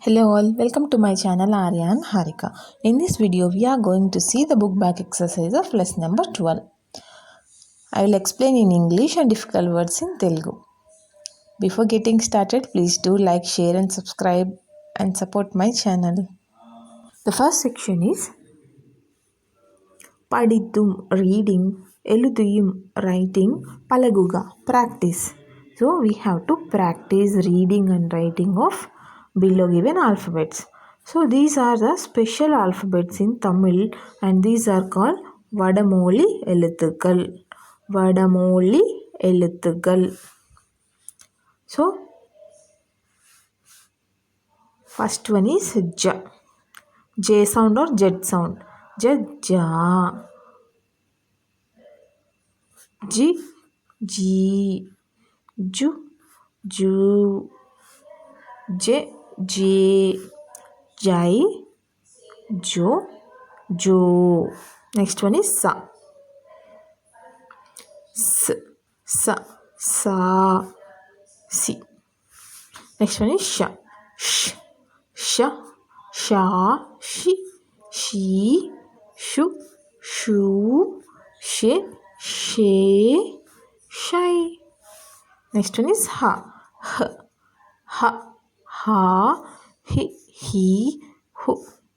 Hello all, welcome to my channel Arya and Harika. In this video we are going to see the book back exercise of lesson number 12. I will explain in English and difficult words in Telugu. Before getting started, please do like, share and subscribe and support my channel. The first section is Padithum, reading, Eluthuyum, writing, Palaguga, practice. So we have to practice reading and writing of below given alphabets. So these are the special alphabets in Tamil and these are called VadaMoli Eluthukkal. VadaMoli Eluthukkal. So first one is J. J sound or Z sound. J, Ja. G, G. Ju, Ju. J, J. Jai, Jo, Jo. Next one is Sa. S, Sa, Sa, Si. Next one is Sha. Sh, Sha, Sha, Shi, Shi, Shu, Shu, She, She, Shai. Next one is Ha. H, Ha, Ha, Hi, He, Hu,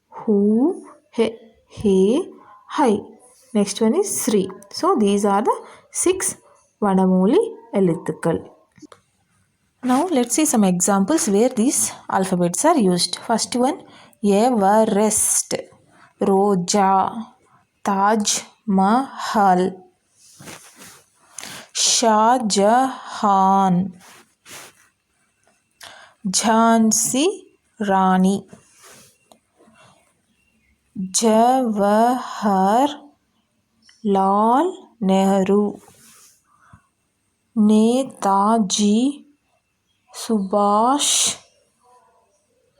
Hu, He, He, Hai. Next one is Sri. So these are the 6 VadaMoli Eluthukkal. Now let's see some examples where these alphabets are used. First one, Everest, Roja, Taj Mahal, Shah Jahan, Jhansi Rani, Jawaharlal Nehru, Netaji Subhash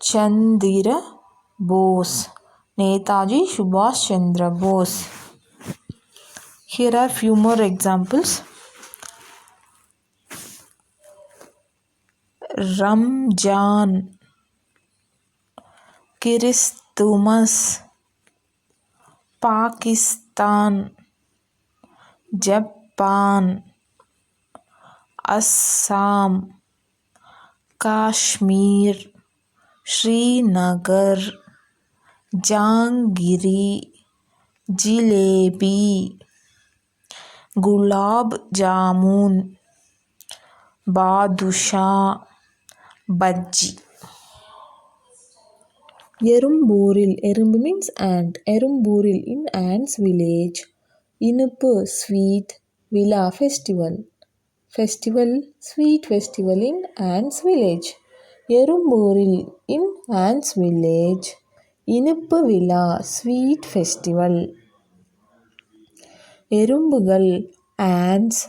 Chandra Bose. Netaji Subhash Chandra Bose. Here are few more examples. Ramjan, Christmas, Pakistan, Japan, Assam, Kashmir, Srinagar, Jangiri, Jilebi, Gulab Jamun, Badusha, Bajji. Erumburil. Erumbu means ant. Erumburil in ants village. Inuppu sweet. Villa festival. Festival sweet festival in ants village. Erumburil in ants village. Inuppu villa sweet festival. Erumbugal ants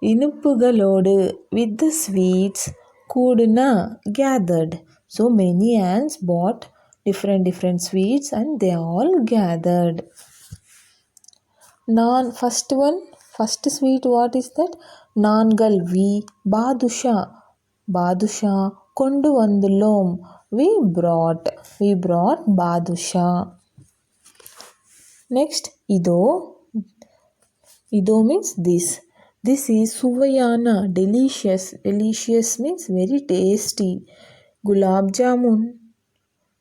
inuppugalode with the sweets kudna gathered. So many ants bought different sweets and they all gathered. First sweet, what is that? Nangal we badusha kondu vandulom, we brought badusha. Next, ido means this. This is suvayana, delicious. Delicious means very tasty. Gulab jamun.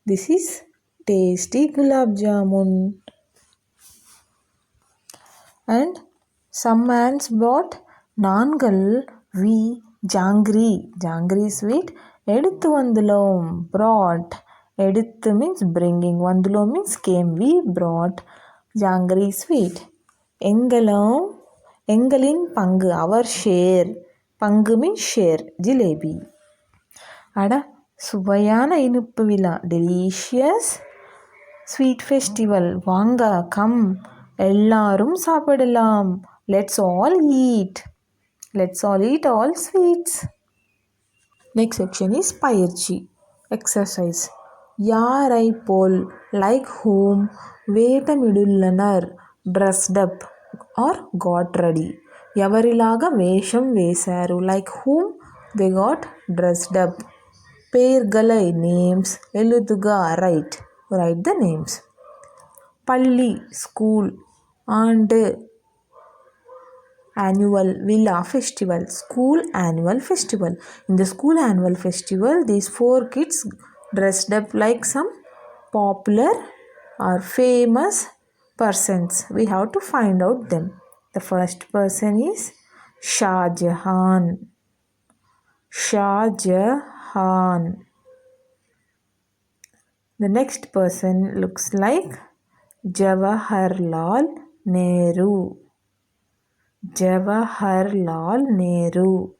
This is tasty gulab jamun. And some ants brought nangal we jangri. Jangri sweet. Eduthu vandulom, brought. Eduthu means bringing. Vandulom means came. We brought jangri sweet. Engalum, Engalin Pangu, our share. Pangu means share, Jilebi. Ada Subayana Inuppavila, delicious sweet festival. Vanga, come. Ellarum Sapadalam. Let's all eat. Let's all eat all sweets. Next section is Payirchi. Exercise. Yarai pol, like whom, Vetamidullanar, dressed up or got ready. Yavarilaga vesham vesaru, like whom they got dressed up. Pergalai names. Eluthuga write. Write the names. Palli school. And annual villa festival. School annual festival. In the school annual festival, these 4 kids dressed up like some popular or famous persons. We have to find out them. The first person is Shah Jahan. Shah Jahan. The next person looks like Jawaharlal Nehru. Jawaharlal Nehru.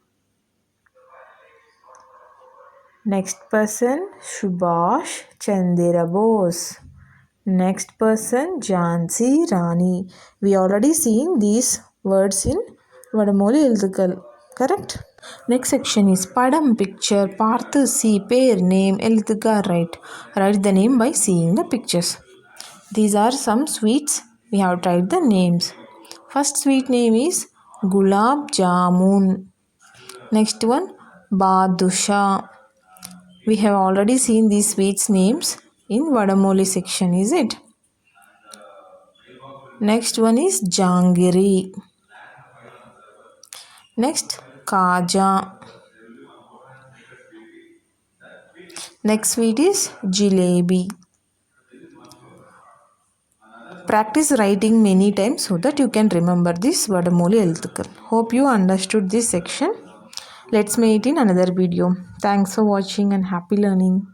Next person Subhash Chandra Bose. Next person Jhansi Rani. We already seen these words in VadaMoli Eluthukkal. Correct? Next section is Padam Picture. Parthu see pair name Eluthukkal write. Write the name by seeing the pictures. These are some sweets. We have to write the names. First sweet name is Gulab Jamun. Next one Badusha. We have already seen these sweets names in VadaMoli section, is it? Next one is Jangiri. Next Kaja. Next sweet is Jilebi. Practice writing many times so that you can remember this VadaMoli Eluthukkal. Hope you understood this section. Let's meet in another video. Thanks for watching and happy learning.